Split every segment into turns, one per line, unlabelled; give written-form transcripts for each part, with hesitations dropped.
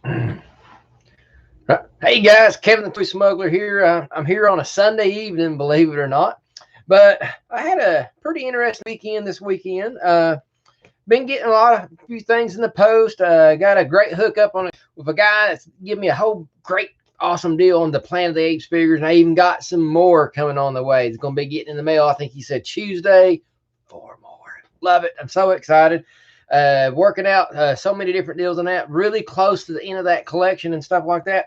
Hey guys, Kevin the Toy Smuggler here. I'm here on a Sunday evening, believe it or not. But I had a pretty interesting weekend this weekend. Been getting a few things in the post. Got a great hookup on it with a guy that's giving me a whole great, awesome deal on the Planet of the Apes figures. And I even got some more coming on the way. It's going to be getting in the mail. I think he said Tuesday. 4 more. Love it. I'm so excited. Working out so many different deals on that. Really close to the end of that collection and stuff like that.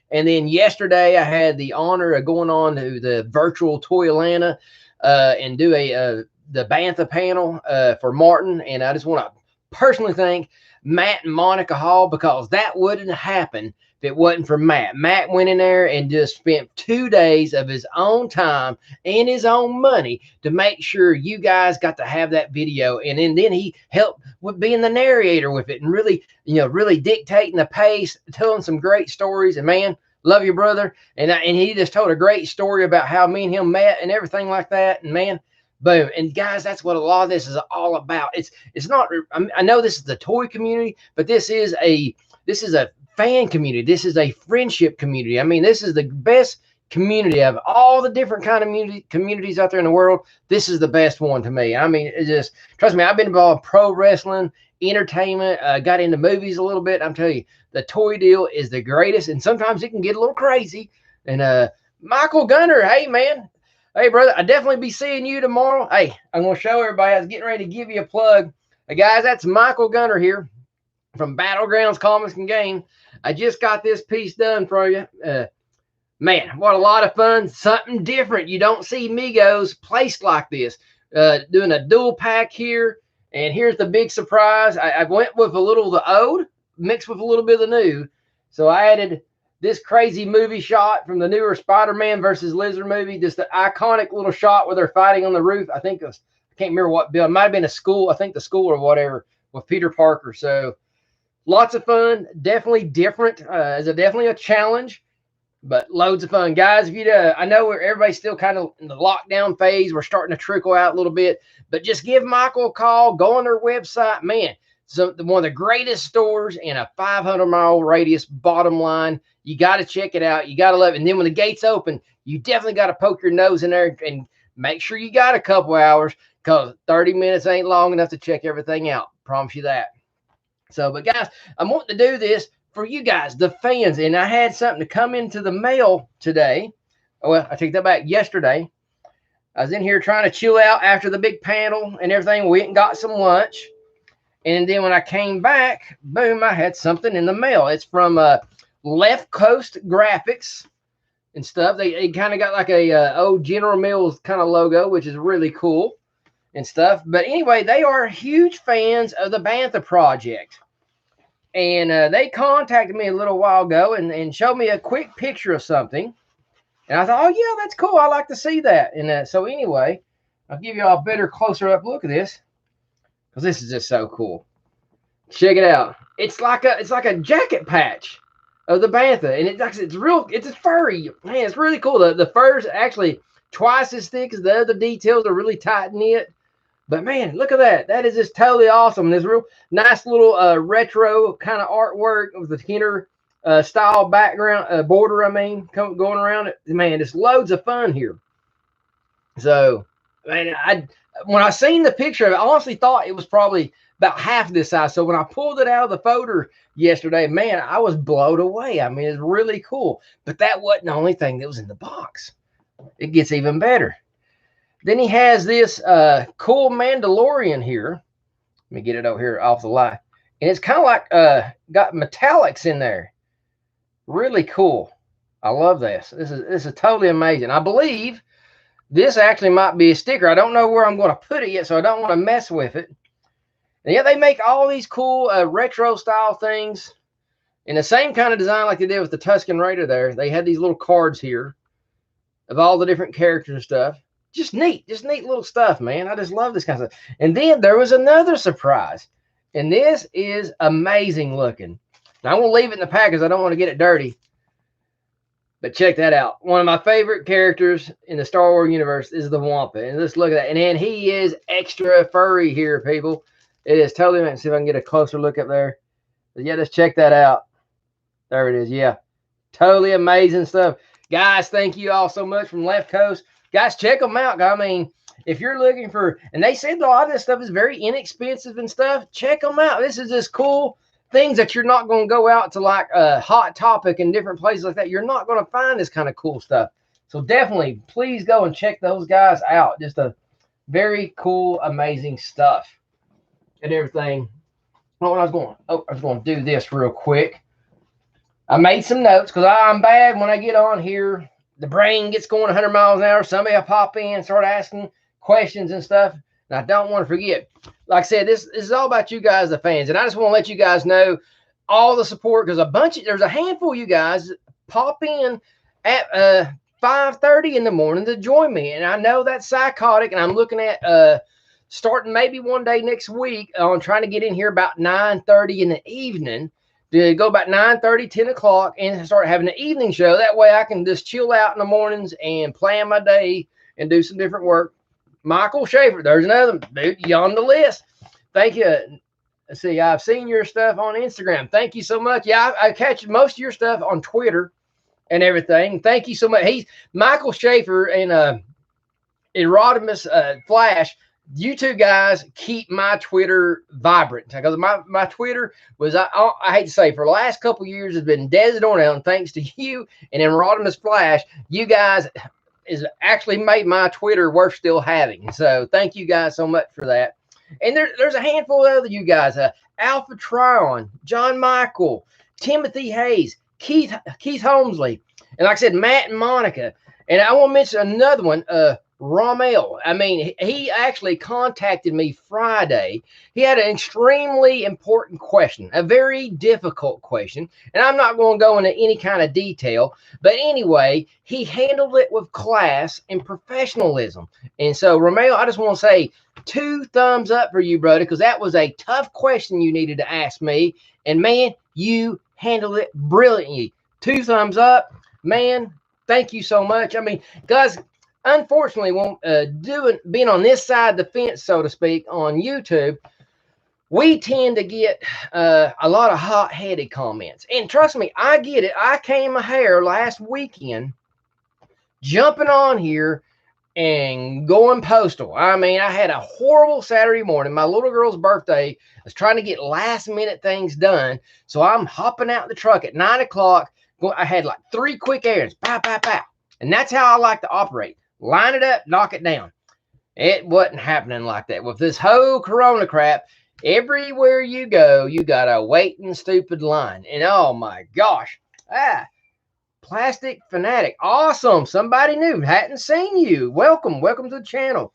And then yesterday, I had the honor of going on to the virtual Toy Atlanta and do the Bantha panel for Martin. And I just want to personally thank Matt and Monica Hall, because that wouldn't happen if it wasn't for Matt. Matt went in there and just spent 2 days of his own time and his own money to make sure you guys got to have that video. And then he helped with being the narrator with it and really, really dictating the pace, telling some great stories. And man, love you, brother. And he just told a great story about how me and him met and everything like that. And man, boom. And guys, that's what a lot of this is all about. It's not. I know this is the toy community, but this is a fan community. This is a friendship community. I mean, this is the best community of all the different kind of communities out there in the world. This is the best one to me. I mean, it just, trust me, I've been involved in pro wrestling, entertainment, got into movies a little bit. I'm telling you, the toy deal is the greatest, and sometimes it can get a little crazy. And Michael Gunner, hey man, hey brother, I definitely be seeing you tomorrow. Hey, I'm gonna show everybody. I was getting ready to give you a plug. Hey guys, that's Michael Gunner here from Battlegrounds Comics and Game. I just got this piece done for you. Man, what a lot of fun. Something different. You don't see Migos placed like this. Doing a dual pack here. And here's the big surprise. I went with a little of the old mixed with a little bit of the new. So I added this crazy movie shot from the newer Spider-Man versus Lizard movie. Just the iconic little shot where they're fighting on the roof. I think I can't remember what bill. It might have been a school. I think the school or whatever with Peter Parker. So lots of fun. Definitely different. It's definitely a challenge, but loads of fun, guys. If you, I know everybody's still kind of in the lockdown phase. We're starting to trickle out a little bit, but just give Michael a call. Go on their website, man. So one of the greatest stores in a 500-mile radius. Bottom line, you got to check it out. You got to love it. And then when the gates open, you definitely got to poke your nose in there and make sure you got a couple hours, because 30 minutes ain't long enough to check everything out. Promise you that. So, but guys, I'm wanting to do this for you guys, the fans. And I had something to come into the mail today. Well, I take that back. Yesterday, I was in here trying to chill out after the big panel and everything. We went and got some lunch. And then when I came back, boom, I had something in the mail. It's from Left Coast Graphics and stuff. They kind of got like a old General Mills kind of logo, which is really cool and stuff. But anyway, they are huge fans of the Bantha Project. And they contacted me a little while ago and showed me a quick picture of something. And I thought, oh, yeah, that's cool. I like to see that. And so anyway, I'll give you all a better, closer up look at this, because this is just so cool. Check it out. It's like a jacket patch of the Bantha. And it's furry. Man, it's really cool. The fur's actually twice as thick as the other details. Are really tight knit. But man, look at that. That is just totally awesome. This real nice little retro kind of artwork with the Kenner style background border. I mean, going around it. Man, it's loads of fun here. So, man, when I seen the picture, I honestly thought it was probably about half this size. So when I pulled it out of the folder yesterday, man, I was blown away. I mean, it's really cool. But that wasn't the only thing that was in the box. It gets even better. Then he has this cool Mandalorian here. Let me get it over here off the line. And it's kind of like got metallics in there. Really cool. I love this. This is totally amazing. I believe this actually might be a sticker. I don't know where I'm going to put it yet, so I don't want to mess with it. And yeah, they make all these cool retro style things in the same kind of design like they did with the Tusken Raider there. They had these little cards here of all the different characters and stuff. Just neat little stuff, man. I just love this kind of stuff. And then there was another surprise, and this is amazing looking. Now, I'm going to leave it in the pack because I don't want to get it dirty. But check that out. One of my favorite characters in the Star Wars universe is the Wampa. And let's look at that. And then he is extra furry here, people. It is totally amazing. See if I can get a closer look up there. Yeah, just check that out. There it is. Yeah, totally amazing stuff. Guys, thank you all so much from Left Coast. Guys, check them out. I mean, if you're looking for, and they said a lot of this stuff is very inexpensive and stuff, check them out. This is just cool things that you're not going to go out to like a Hot Topic and different places like that. You're not going to find this kind of cool stuff. So definitely, please go and check those guys out. Just a very cool, amazing stuff and everything. Oh, I was going to do this real quick. I made some notes because I'm bad when I get on here. The brain gets going 100 miles an hour. Somebody will pop in and start asking questions and stuff. And I don't want to forget. Like I said, this is all about you guys, the fans. And I just want to let you guys know all the support because there's a handful of you guys pop in at 5:30 in the morning to join me. And I know that's psychotic. And I'm looking at starting maybe one day next week on trying to get in here about 9:30 in the evening. To go about 9:30, 10 o'clock and start having an evening show. That way I can just chill out in the mornings and plan my day and do some different work. Michael Schaefer, there's another dude, you on the list. Thank you. Let's see, I've seen your stuff on Instagram. Thank you so much. Yeah, I catch most of your stuff on Twitter and everything. Thank you so much. He's Michael Schaefer and Erotimus Flash. You two guys keep my Twitter vibrant because my Twitter was, I hate to say, for the last couple of years has been dead on out. And thanks to you and Rodimus Flash, you guys is actually made my Twitter worth still having. So thank you guys so much for that. And there's a handful of other you guys, Alpha Trion, John Michael, Timothy Hayes, Keith Holmesley, and like I said, Matt and Monica. And I want to mention another one, Rommel. I mean, he actually contacted me Friday. He had an extremely important question, a very difficult question. And I'm not going to go into any kind of detail. But anyway, he handled it with class and professionalism. And so, Rommel, I just want to say 2 thumbs up for you, brother, because that was a tough question you needed to ask me. And, man, you handled it brilliantly. 2 thumbs up. Man, thank you so much. I mean, guys, unfortunately, being on this side of the fence, so to speak, on YouTube, we tend to get a lot of hot-headed comments. And trust me, I get it. I came a hair last weekend jumping on here and going postal. I mean, I had a horrible Saturday morning. My little girl's birthday. I was trying to get last-minute things done. So I'm hopping out the truck at 9 o'clock. I had like 3 quick errands. Pow, pow, pow. And that's how I like to operate. Line it up, knock it down. It wasn't happening like that. With this whole corona crap, everywhere you go, you got a waiting stupid line. And oh my gosh. Plastic Fanatic. Awesome. Somebody new. Hadn't seen you. Welcome. Welcome to the channel.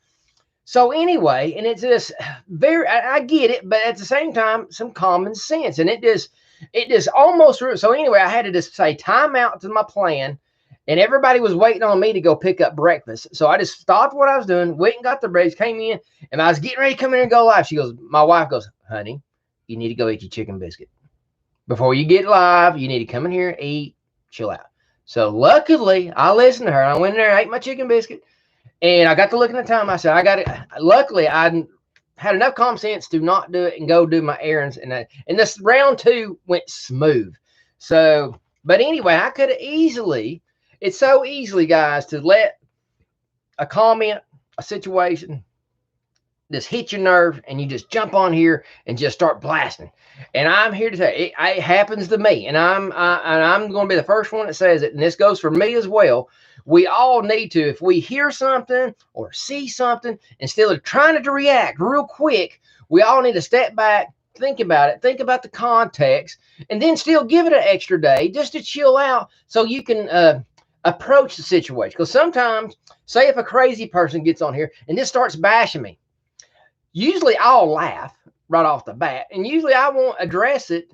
So anyway, and it's just I get it, but at the same time, some common sense. And it just almost, so anyway, I had to just say time out to my plan. And everybody was waiting on me to go pick up breakfast. So I just stopped what I was doing, went and got the breakfast, came in, and I was getting ready to come in and go live. My wife goes, honey, you need to go eat your chicken biscuit. Before you get live, you need to come in here and eat, chill out. So luckily, I listened to her. I went in there and ate my chicken biscuit. And I got to looking at the time. I said, I got it. Luckily, I had enough common sense to not do it and go do my errands. And this round 2 went smooth. So, but anyway, I could have easily... It's so easily, guys, to let a comment, a situation, just hit your nerve, and you just jump on here and just start blasting. And I'm here to tell you, it happens to me, and I'm going to be the first one that says it. And this goes for me as well. We all need to, if we hear something or see something, instead of trying to react real quick, we all need to step back. Think about it. Think about the context, and then still give it an extra day just to chill out, so you can approach the situation. Because sometimes, say if a crazy person gets on here and just starts bashing me, usually I'll laugh right off the bat, and usually I won't address it.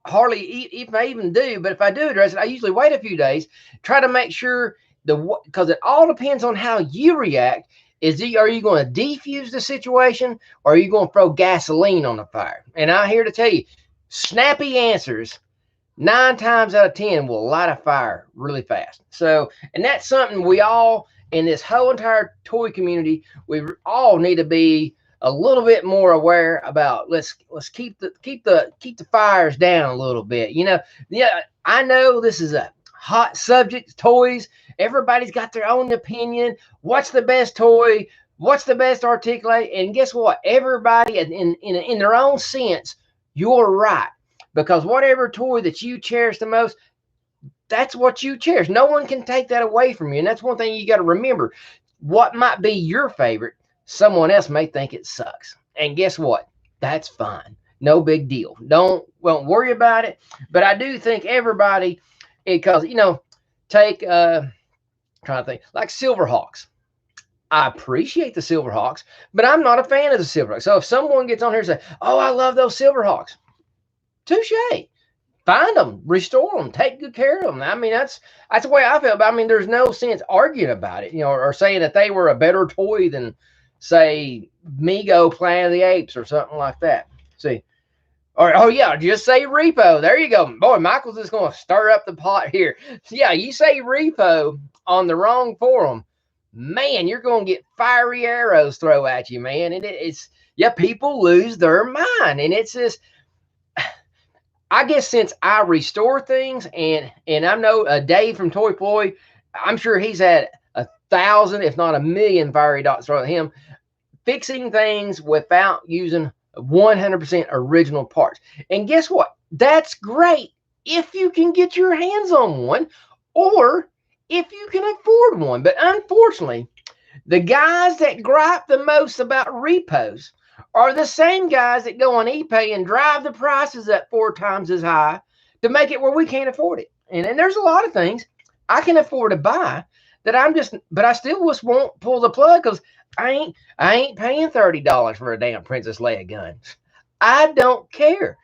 Hardly if I even do, but if I do address it, I usually wait a few days, try to make sure because it all depends on how you react. Are you going to defuse the situation, or are you going to throw gasoline on the fire? And I'm here to tell you, snappy answers 9 times out of 10 will light a fire really fast. So, and that's something we all in this whole entire toy community, we all need to be a little bit more aware about let's keep the fires down a little bit. You know, yeah, I know this is a hot subject, toys. Everybody's got their own opinion. What's the best toy? What's the best articulate? And guess what? Everybody in their own sense, you're right. Because whatever toy that you cherish the most, that's what you cherish. No one can take that away from you. And that's one thing you got to remember. What might be your favorite, someone else may think it sucks. And guess what? That's fine. No big deal. Don't worry about it. But I do think everybody, because, you know, take, trying to think, like Silverhawks. I appreciate the Silverhawks, but I'm not a fan of the Silverhawks. So if someone gets on here and say, oh, I love those Silverhawks, touche. Find them, restore them, take good care of them. I mean, that's the way I feel. But I mean, there's no sense arguing about it, you know, or saying that they were a better toy than, say, Mego Planet of the Apes or something like that. See, or oh yeah, just say repo. There you go, boy. Michael's just going to stir up the pot here. Yeah, you say repo on the wrong forum, man, you're going to get fiery arrows thrown at you, man. And it's yeah, people lose their mind, and it's just. I guess since I restore things, and I know Dave from Toy Ploy, I'm sure he's had 1,000, if not 1,000,000 fiery dots thrown at him, fixing things without using 100% original parts. And guess what? That's great if you can get your hands on one, or if you can afford one. But unfortunately, the guys that gripe the most about repos are the same guys that go on eBay and drive the prices up 4 times as high to make it where we can't afford it. And there's a lot of things I can afford to buy that but I still just won't pull the plug because I ain't paying $30 for a damn Princess Leia gun. I don't care.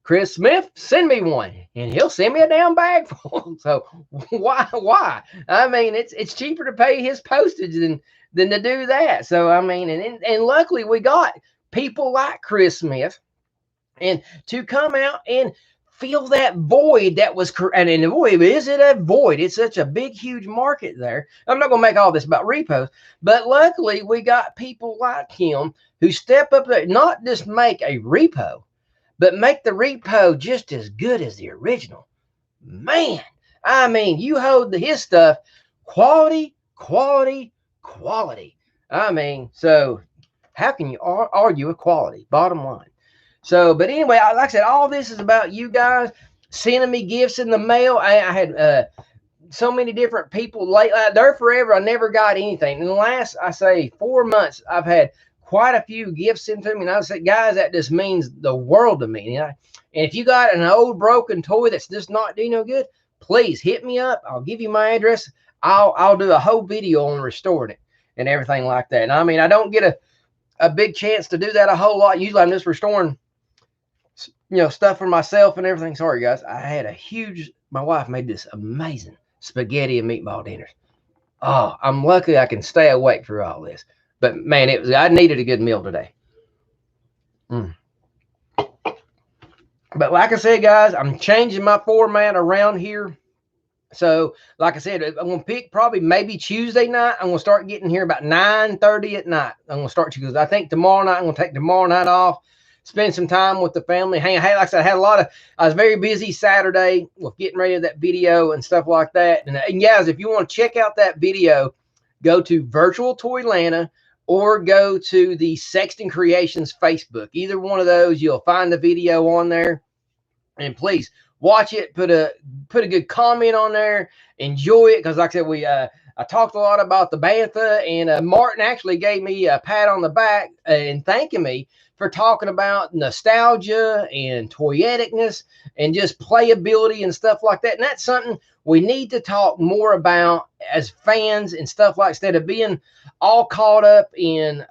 Chris Smith, send me one, and he'll send me a damn bag full of them. So why? I mean, it's cheaper to pay his postage than to do that. So I mean, and luckily we got people like Chris Smith, and to come out and fill that void that was, and boy, is it a void? It's such a big, huge market there. I'm not gonna make all this about repos, but luckily we got people like him who step up there, not just make a repo, but make the repo just as good as the original. Man, I mean, you hold his stuff, quality. I mean, so how can you argue with quality? Bottom line. So, but anyway, like I said, all this is about you guys sending me gifts in the mail. I had so many different people lately. There forever, I never got anything. In the last, I say, 4 months, I've had quite a few gifts sent to me. And I said, guys, that just means the world to me. And if you got an old broken toy that's just not doing no good, please hit me up. I'll give you my address. I'll do a whole video on restoring it and everything like that. And I mean, I don't get a big chance to do that a whole lot. Usually I'm just restoring, you know, stuff for myself and everything. Sorry, guys. I had my wife made this amazing spaghetti and meatball dinners. Oh, I'm lucky I can stay awake through all this. But man, I needed a good meal today. But like I said, guys, I'm changing my format around here. So, like I said, I'm going to pick probably maybe Tuesday night. I'm going to start getting here about 9:30 at night. I'm going to start because I think tomorrow night, I'm going to take tomorrow night off, spend some time with the family. Hey, like I said, I was very busy Saturday with getting ready to that video and stuff like that. And guys, if you want to check out that video, go to Virtual Toylanta or go to the Sexton Creations Facebook. Either one of those, you'll find the video on there. And please watch it. Put a good comment on there. Enjoy it, because like I said, I talked a lot about the Bantha, and Martin actually gave me a pat on the back and thanking me for talking about nostalgia and toyeticness and just playability and stuff like that. And that's something we need to talk more about as fans and stuff like, instead of being all caught up in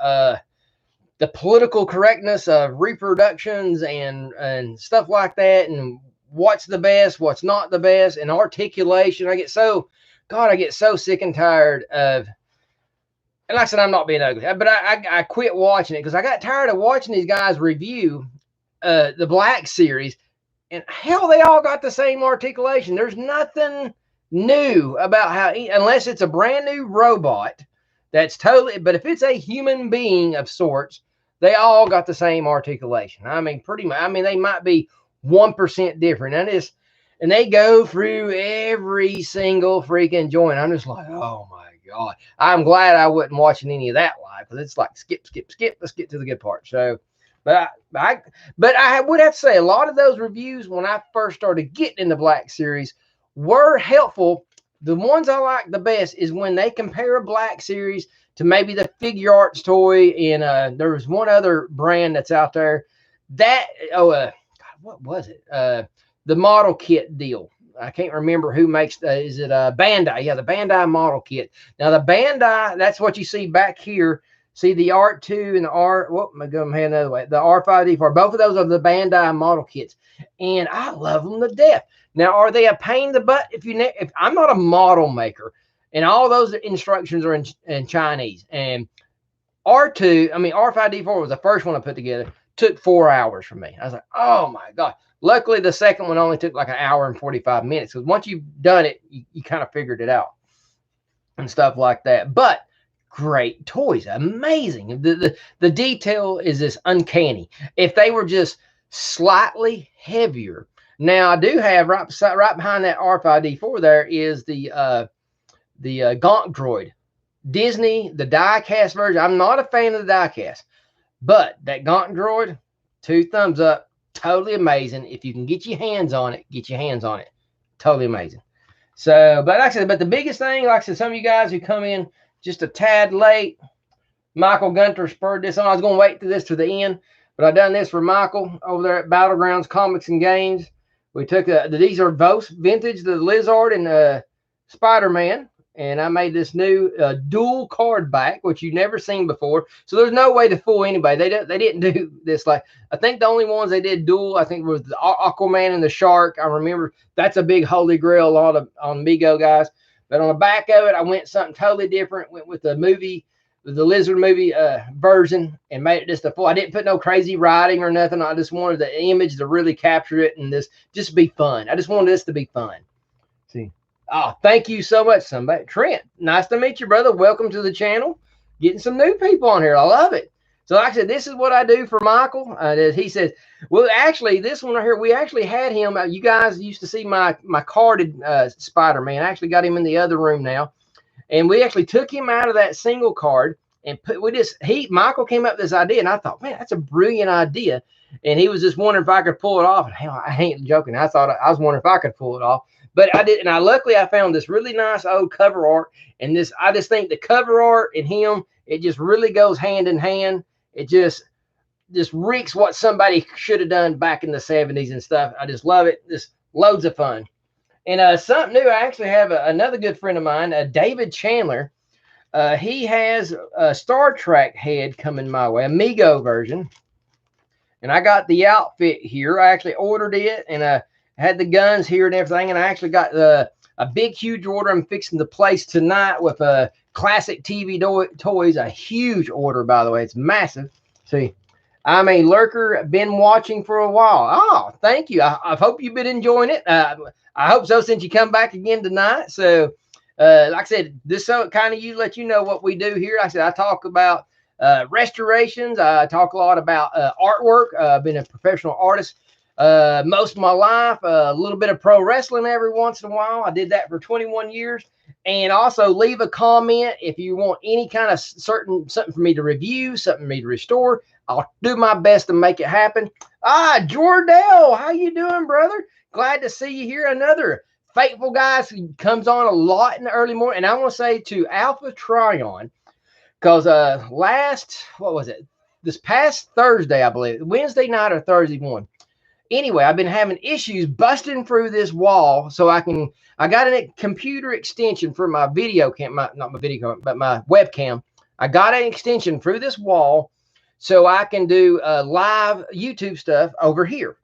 the political correctness of reproductions and stuff like that, and what's the best, what's not the best, and articulation. I get so sick and tired of, and like I said, I'm not being ugly, but I quit watching it because I got tired of watching these guys review the Black Series, and hell, they all got the same articulation. There's nothing new about how, unless it's a brand new robot That's totally, but if it's a human being of sorts, they all got the same articulation. I mean, pretty much. I mean, they might be 1% different. And they go through every single freaking joint. I'm just like, oh my God. I'm glad I wasn't watching any of that live, because it's like skip, skip, skip. Let's get to the good part. So, but I would have to say a lot of those reviews when I first started getting in the Black Series were helpful. The ones I like the best is when they compare a Black Series to maybe the Figure Arts toy, and there was one other brand that's out there that God, what was it? The model kit deal. I can't remember who makes is it Bandai? Yeah, the Bandai model kit. Now the Bandai, that's what you see back here. See the R2 and the R. Whoop, I'm going to hand another way. The R5D4. Both of those are the Bandai model kits, and I love them to death. Now, are they a pain in the butt? If I'm not a model maker, and all those instructions are in Chinese, and R5D4 was the first one I put together. Took 4 hours for me. I was like, oh my God. Luckily, the second one only took like an hour and 45 minutes, because once you've done it, you kind of figured it out and stuff like that. But great toys, amazing. The detail is just uncanny. If they were just slightly heavier. Now I do have right behind that R5D4 there is the Gonk Droid Disney, the die-cast version. I'm not a fan of the die-cast, but that Gonk Droid, 2 thumbs up, totally amazing. If you can get your hands on it, get your hands on it. Totally amazing. So, but like I said, the biggest thing, like I said, some of you guys who come in just a tad late, Michael Gunter spurred this on. I was going to wait to this to the end, but I done this for Michael over there at Battlegrounds Comics and Games. We took these are both vintage, the Lizard and Spider-Man, and I made this new dual card back, which you've never seen before. So there's no way to fool anybody. They didn't do this. Like, I think the only ones they did dual, I think, was the Aquaman and the Shark. I remember that's a big holy grail on Mego, guys. But on the back of it, I went something totally different. Went with the movie, the Lizard movie version, and made it just a full. I didn't put no crazy writing or nothing. I just wanted the image to really capture it and this just be fun. I just wanted this to be fun. See. Oh, thank you so much, somebody. Trent, nice to meet you, brother. Welcome to the channel. Getting some new people on here. I love it. So like I said, this is what I do for Michael. He says, well, actually, this one right here, we actually had him. You guys used to see my carded Spider-Man. I actually got him in the other room now. And we actually took him out of that single card and Michael came up with this idea, and I thought, man, that's a brilliant idea. And he was just wondering if I could pull it off. And hell, I ain't joking. I was wondering if I could pull it off. But I did, and luckily I found this really nice old cover art, and I just think the cover art and him, it just really goes hand in hand. It just reeks what somebody should have done back in the 70s and stuff. I just love it. Just loads of fun. And something new, I actually have another good friend of mine, David Chandler. He has a Star Trek head coming my way, a Mego version. And I got the outfit here. I actually ordered it, and had the guns here and everything, and I actually got a big, huge order I'm fixing to place tonight with classic TV toys. A huge order, by the way. It's massive. See, I'm a lurker, been watching for a while. Oh, thank you. I hope you've been enjoying it. I hope so, since you come back again tonight. So, like I said, this kind of let you know what we do here. Like I said, I talk about restorations. I talk a lot about artwork. I've been a professional artist most of my life, a little bit of pro wrestling every once in a while. I did that for 21 years. And also leave a comment if you want any kind of something for me to review, something for me to restore. I'll do my best to make it happen. Jordell, how you doing, brother? Glad to see you here. Another faithful guy who comes on a lot in the early morning. And I want to say to Alpha Tryon, because this past Thursday, I believe, Wednesday night or Thursday morning. Anyway, I've been having issues busting through this wall, so I got a computer extension for my video cam, not my video cam, but my webcam. I got an extension through this wall so I can do live YouTube stuff over here.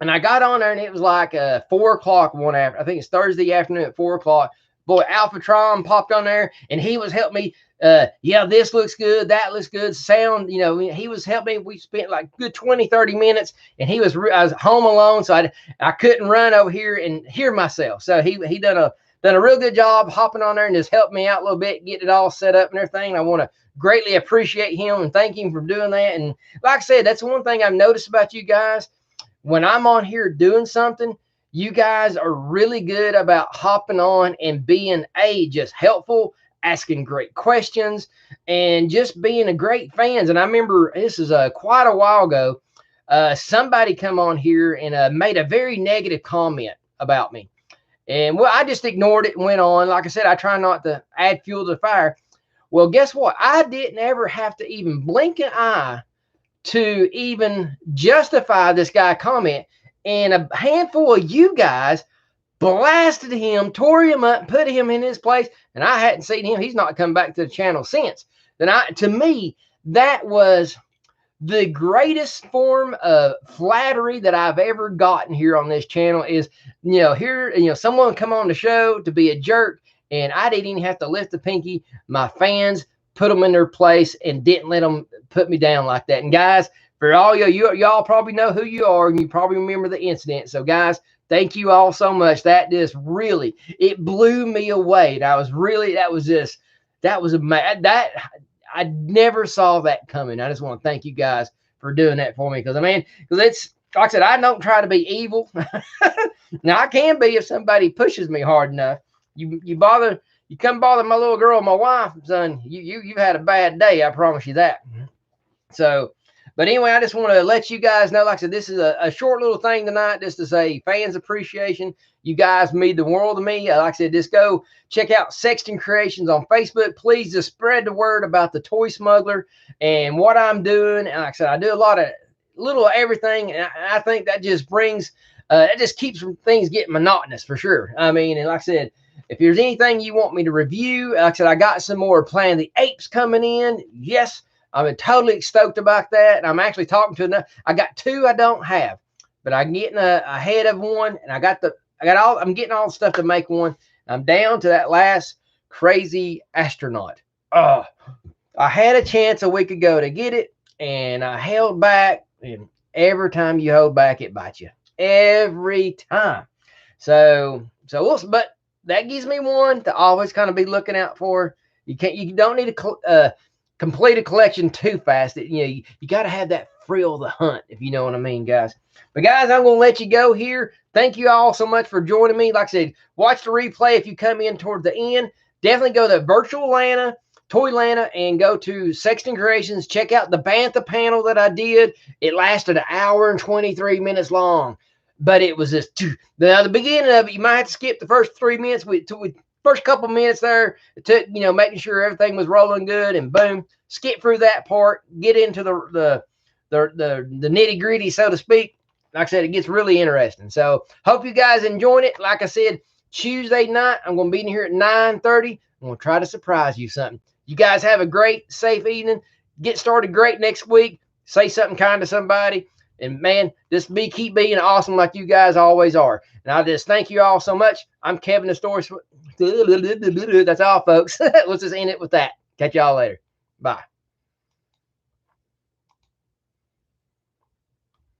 And I got on there, and it was like 4 o'clock I think it's Thursday afternoon at 4 o'clock. Boy, Alpha Tron popped on there, and he was helping me. Yeah, this looks good, that looks good, sound, he was helping me. We spent like good 20-30 minutes, and I was home alone, so I couldn't run over here and hear myself. So he done done a real good job hopping on there and just helped me out a little bit, getting it all set up and everything. I want to greatly appreciate him and thank him for doing that. And like I said, that's one thing I've noticed about you guys. When I'm on here doing something, you guys are really good about hopping on and being just helpful, asking great questions, and just being a great fans. And I remember this is quite a while ago. Somebody come on here and made a very negative comment about me. And well, I just ignored it and went on. Like I said, I try not to add fuel to the fire. Well, guess what? I didn't ever have to even blink an eye to even justify this guy comment. And a handful of you guys blasted him, tore him up, put him in his place. And I hadn't seen him. He's not come back to the channel since. Then to me, that was the greatest form of flattery that I've ever gotten here on this channel is, someone come on the show to be a jerk, and I didn't even have to lift the pinky. My fans put them in their place and didn't let them put me down like that. And guys, for all y'all probably know who you are, and you probably remember the incident. So guys, thank you all so much. That just really, it blew me away. And that was amazing. I never saw that coming. I just want to thank you guys for doing that for me. Because it's, like I said, I don't try to be evil. Now I can be if somebody pushes me hard enough. You come bother my little girl, my wife, son, you've had a bad day. I promise you that. So, but anyway, I just want to let you guys know, like I said, this is a short little thing tonight just to say fans appreciation. You guys mean the world to me. Like I said, just go check out Sexton Creations on Facebook. Please just spread the word about the Toy Smuggler and what I'm doing. And like I said, I do a little of everything. And I think that just brings, it just keeps things getting monotonous for sure. And like I said, if there's anything you want me to review, like I said, I got some more Planet of the Apes coming in. Yes, I'm totally stoked about that. And I'm actually talking to another. I got two I don't have, but I'm getting ahead of one, and I'm getting all the stuff to make one. I'm down to that last crazy astronaut. I had a chance a week ago to get it, and I held back. And every time you hold back, it bites you. Every time. So but that gives me one to always kind of be looking out for. You don't need to complete a collection too fast. You got to have that thrill of the hunt, if you know what I mean, guys. But guys, I'm going to let you go here. Thank you all so much for joining me. Like I said, watch the replay if you come in toward the end. Definitely go to Virtual Atlanta, Toylanta, and go to Sexton Creations. Check out the Bantha panel that I did. It lasted 1 hour and 23 minutes long. But it was just the beginning of it. You might have to skip the first 3 minutes. With first couple minutes there, it took making sure everything was rolling good, and boom, skip through that part, get into the nitty gritty, so to speak. Like I said, it gets really interesting. So hope you guys enjoyed it. Like I said, Tuesday night I'm going to be in here at 9:30. I'm going to try to surprise you something. You guys have a great, safe evening. Get started great next week. Say something kind to somebody. And man, keep being awesome like you guys always are. And I just thank you all so much. I'm Kevin the Story. That's all, folks. Let's just end it with that. Catch y'all later. Bye.